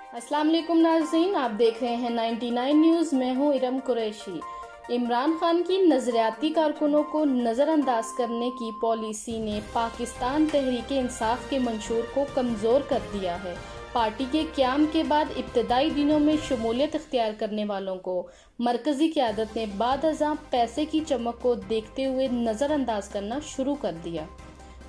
अस्सलाम वालेकुम नाज़रीन, आप देख रहे हैं 99 न्यूज़। मैं हूं इरम कुरैशी। इमरान खान की नज़रियाती कारकुनों को नज़रअंदाज करने की पॉलिसी ने पाकिस्तान तहरीक इंसाफ के मंशूर को कमज़ोर कर दिया है। पार्टी के क़याम के बाद इब्तदाई दिनों में शमूलियत इख्तियार करने वालों को मरकज़ी क़यादत ने बादअज़ां पैसे की चमक को देखते हुए नज़रअंदाज करना शुरू कर दिया,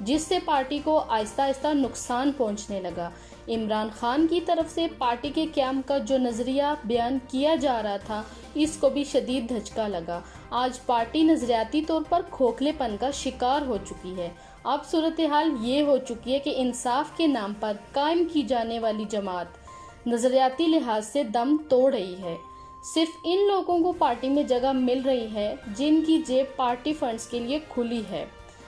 जिससे पार्टी को आहिस्ता आहिस्ता नुकसान पहुंचने लगा। इमरान खान की तरफ से पार्टी के क़याम का जो नज़रिया बयान किया जा रहा था, इसको भी शदीद धचका लगा। आज पार्टी नज़रियाती तौर पर खोखलेपन का शिकार हो चुकी है। अब सूरत हाल ये हो चुकी है कि इंसाफ के नाम पर कायम की जाने वाली जमात नज़रियाती लिहाज से दम तोड़ रही है। सिर्फ इन लोगों को पार्टी में जगह मिल रही है जिनकी जेब पार्टी फंड्स के लिए खुली है,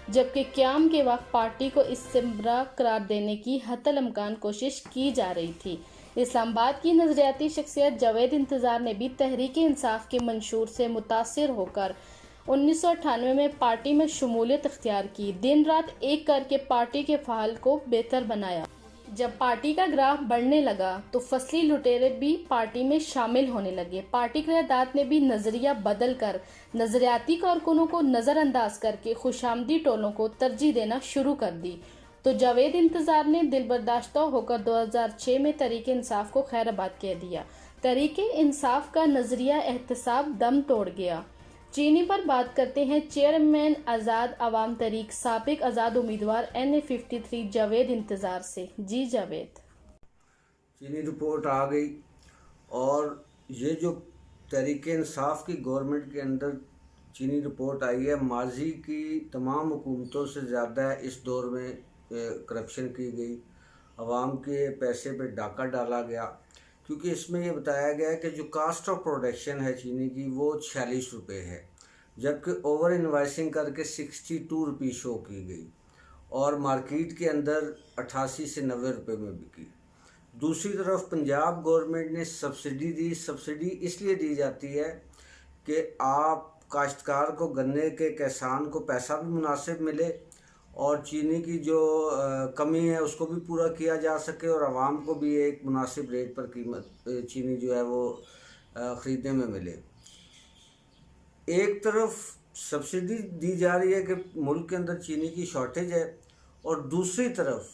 जबकि क़याम के वक्त पार्टी को इस्तेमरार करार देने की हत्तल-इम्कान कोशिश की जा रही थी। इस्लामाबाद की नज़रियाती शख्सियत जावेद इंतज़ार ने भी तहरीक इंसाफ के मंशूर से मुतासिर होकर 1998 में पार्टी में शमूलियत इख्तियार की। दिन रात एक करके पार्टी के फ़ाल को बेहतर बनाया। जब पार्टी का ग्राफ बढ़ने लगा तो फसली लुटेरे भी पार्टी में शामिल होने लगे। पार्टी क़यादत ने भी नज़रिया बदल कर नज़रियाती कारकुनों को नज़रअंदाज करके खुशामदी टोलों को तरजीह देना शुरू कर दी। तो जावेद इंतज़ार ने दिलबर्दाश्ता होकर 2006 में तहरीक इंसाफ को खैराबाद कह दिया। तहरीक इंसाफ का नज़रिया एहतसाब दम तोड़ गया। चीनी पर बात करते हैं चेयरमैन आज़ाद अवाम तहरीक साबिक आज़ाद उम्मीदवार NA53 जावेद इंतज़ार से। जी जावेद। चीनी रिपोर्ट आ गई और ये जो तहरीक इंसाफ की गवर्नमेंट के अंदर चीनी रिपोर्ट आई है, माजी की तमाम हुकूमतों से ज़्यादा इस दौर में करप्शन की गई, आवाम के पैसे पे डाका डाला गया, क्योंकि इसमें ये बताया गया है कि जो कास्ट ऑफ प्रोडक्शन है चीनी की वो 46 रुपये है, जबकि ओवर इन्वाइसिंग करके 62 रुपये शो की गई और मार्केट के अंदर 88 से 90 रुपये में बिकी। दूसरी तरफ पंजाब गवर्नमेंट ने सब्सिडी दी। सब्सिडी इसलिए दी जाती है कि आप काश्तकार को, गन्ने के किसान को पैसा भी मुनासिब मिले और चीनी की जो कमी है उसको भी पूरा किया जा सके और आवाम को भी एक मुनासिब रेट पर कीमत चीनी जो है वो ख़रीदने में मिले। एक तरफ सब्सिडी दी जा रही है कि मुल्क के अंदर चीनी की शॉर्टेज है और दूसरी तरफ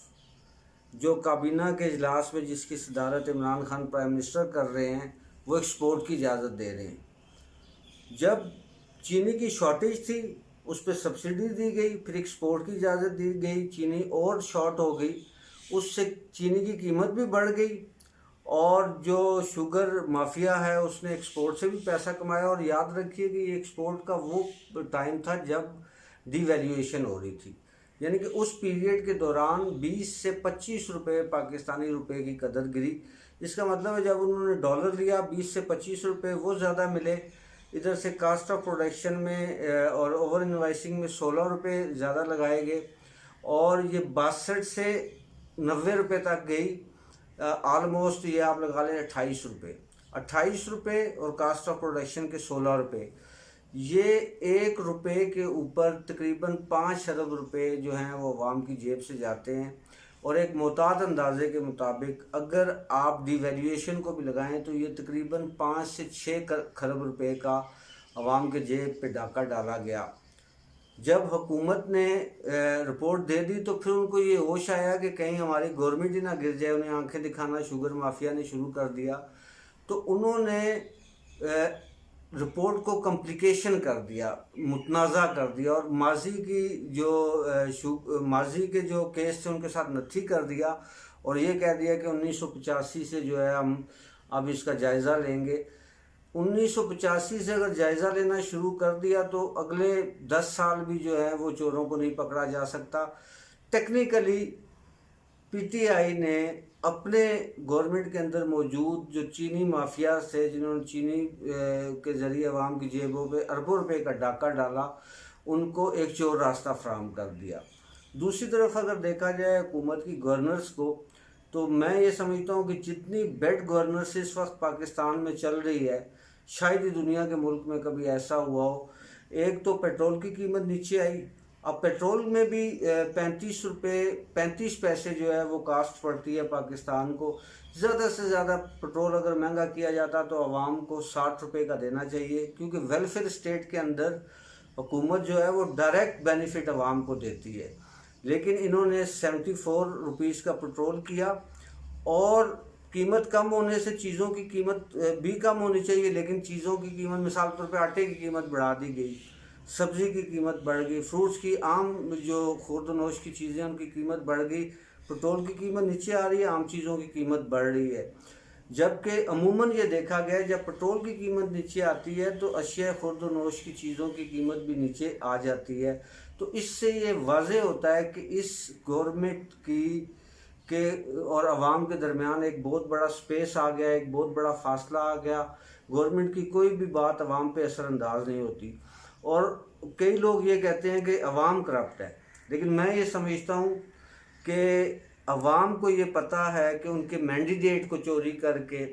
जो काबीना के इजलास में जिसकी सदारत इमरान खान प्राइम मिनिस्टर कर रहे हैं वो एक्सपोर्ट की इजाज़त दे रहे हैं। जब चीनी की शॉर्टेज थी उस पर सब्सिडी दी गई, फिर एक्सपोर्ट की इजाज़त दी गई, चीनी और शॉर्ट हो गई, उससे चीनी की कीमत भी बढ़ गई और जो शुगर माफिया है उसने एक्सपोर्ट से भी पैसा कमाया। और याद रखिए कि ये एक्सपोर्ट का वो टाइम था जब डिवैल्यूएशन हो रही थी, यानी कि उस पीरियड के दौरान 20 से 25 रुपये पाकिस्तानी रुपए की कदर गिरी। इसका मतलब है जब उन्होंने डॉलर लिया 20 से 25 रुपये वो ज़्यादा मिले, इधर से कास्ट ऑफ प्रोडक्शन में और ओवर इन्वाइसिंग में 16 रुपये ज़्यादा लगाए गए और ये 62 से 90 रुपये तक गई। आलमोस्ट ये आप लगा लें 28 रुपये और कास्ट ऑफ प्रोडक्शन के 16 रुपये, ये 1 रुपये के ऊपर तकरीबन 5 अरब रुपये जो हैं वो आवाम की जेब से जाते हैं। और एक मोहतात अंदाजे के मुताबिक अगर आप डिवैल्यूएशन को भी लगाएं तो ये तकरीबन 5 से 6 खरब रुपए का आवाम के जेब पे डाका डाला गया। जब हुकूमत ने रिपोर्ट दे दी तो फिर उनको ये होश आया कि कहीं हमारी गवर्नमेंट ही ना गिर जाए, उन्हें आंखें दिखाना शुगर माफिया ने शुरू कर दिया। तो उन्होंने रिपोर्ट को कम्प्लिकेशन कर दिया, मुतनाज़ा कर दिया और माजी के जो केस थे उनके साथ नथी कर दिया और ये कह दिया कि 1985 से जो है हम अब इसका जायज़ा लेंगे। 1985 से अगर जायज़ा लेना शुरू कर दिया तो अगले 10 साल भी जो है वो चोरों को नहीं पकड़ा जा सकता। टेक्निकली PTI ने अपने गवर्नमेंट के अंदर मौजूद जो चीनी माफिया से, जिन्होंने चीनी के ज़रिए आवाम की जेबों पे अरबों रुपए का डाका डाला, उनको एक चोर रास्ता फराहम कर दिया। दूसरी तरफ अगर देखा जाए हुकूमत की गवर्नर्स को, तो मैं ये समझता हूँ कि जितनी बेड गवर्नर्स इस वक्त पाकिस्तान में चल रही है, शायद ही दुनिया के मुल्क में कभी ऐसा हुआ हो। एक तो पेट्रोल की कीमत नीचे आई, अब पेट्रोल में भी 35 पैसे जो है वो कास्ट पड़ती है पाकिस्तान को, ज़्यादा से ज़्यादा पेट्रोल अगर महंगा किया जाता तो आवाम को 60 रुपये का देना चाहिए, क्योंकि वेलफेयर स्टेट के अंदर हुकूमत जो है वो डायरेक्ट बेनिफिट आवाम को देती है। लेकिन इन्होंने 74 रुपीज़ का पेट्रोल किया, और कीमत कम होने से चीज़ों की कीमत भी कम होनी चाहिए, लेकिन चीज़ों की कीमत, मिसाल के तौर पे आटे की कीमत बढ़ा दी गई, सब्ज़ी की कीमत बढ़ गई, फ्रूट्स की, आम जो खुर्दनोश की चीज़ें उनकी कीमत बढ़ गई, पेट्रोल की कीमत नीचे आ रही है, आम चीज़ों की कीमत बढ़ रही है। जबकि अमूमन ये देखा गया है जब पेट्रोल की कीमत नीचे आती है तो अशिया खुर्दनोश की चीज़ों की कीमत भी नीचे आ जाती है। तो इससे ये वाज़ेह होता है कि इस गवर्नमेंट के और आवाम के दरमियान एक बहुत बड़ा स्पेस आ गया, एक बहुत बड़ा फासला आ गया। गवर्नमेंट की कोई भी बात आवाम पे असरअंदाज नहीं होती। और कई लोग ये कहते हैं कि आवाम करप्ट है, लेकिन मैं ये समझता हूँ कि अवाम को ये पता है कि उनके मैंडेट को चोरी करके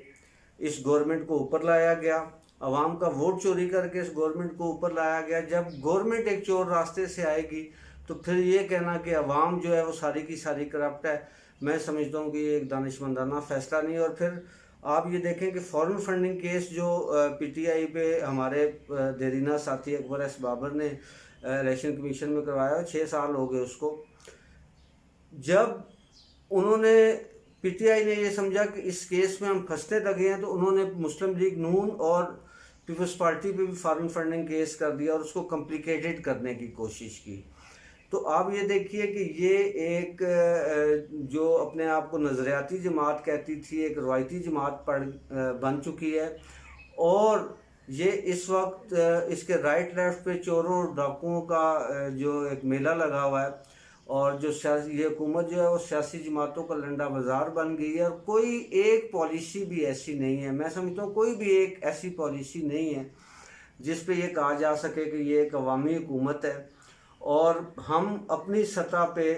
इस गवर्नमेंट को ऊपर लाया गया, अवाम का वोट चोरी करके इस गवर्नमेंट को ऊपर लाया गया। जब गवर्नमेंट एक चोर रास्ते से आएगी तो फिर ये कहना कि अवाम जो है वो सारी की सारी करप्ट है, मैं समझता हूँ कि ये एक दानिशमंदाना फैसला नहीं है। और फिर आप ये देखें कि फॉरेन फंडिंग केस जो पीटीआई पे हमारे देरीना साथी अकबर एस बाबर ने इलेक्शन कमीशन में करवाया, 6 साल हो गए उसको। जब उन्होंने पीटीआई ने ये समझा कि इस केस में हम फंसते लगे हैं, तो उन्होंने मुस्लिम लीग नून और पीपल्स पार्टी पे भी फॉरेन फंडिंग केस कर दिया और उसको कॉम्प्लिकेटेड करने की कोशिश की। तो आप ये देखिए कि ये एक जो अपने आप को नज़रियाती जमात कहती थी, एक रवायती जमात बन चुकी है। और ये इस वक्त इसके राइट लेफ्ट पे चोरों और डाकुओं का जो एक मेला लगा हुआ है, और जो ये हुकूमत जो है वो सियासी जमातों का लंडा बाजार बन गई है। और कोई एक पॉलिसी भी ऐसी नहीं है, मैं समझता हूँ कोई भी एक ऐसी पॉलिसी नहीं है जिस पे ये कहा जा सके कि ये एक अवामी हुकूमत है। और हम अपनी सतह पे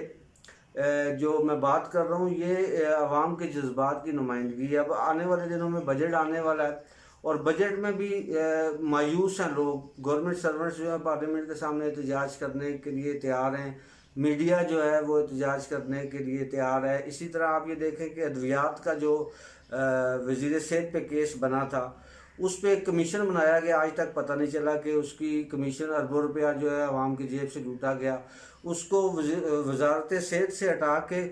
जो मैं बात कर रहा हूँ ये अवाम के जज्बात की नुमाइंदगी है। अब आने वाले दिनों में बजट आने वाला है, और बजट में भी मायूस हैं लोग। गवर्नमेंट सर्वेंट्स जो है पार्लियामेंट के सामने एहतजाज करने के लिए तैयार हैं, मीडिया जो है वो एहतजाज करने के लिए तैयार है। इसी तरह आप ये देखें कि अद्वियात का जो वज़ीर सेहत पे केस बना था, उस पर एक कमीशन बनाया गया, आज तक पता नहीं चला कि उसकी कमीशन अरबों रुपया जो है आवाम की जेब से लूटा गया। उसको वजारत सेहत से हटा के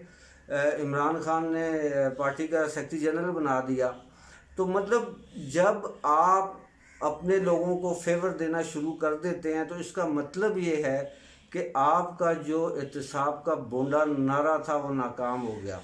इमरान खान ने पार्टी का सेक्रेटरी जनरल बना दिया। तो मतलब जब आप अपने लोगों को फेवर देना शुरू कर देते हैं तो इसका मतलब ये है कि आपका जो एहतिसाब का बोंडा नारा था वो नाकाम हो गया।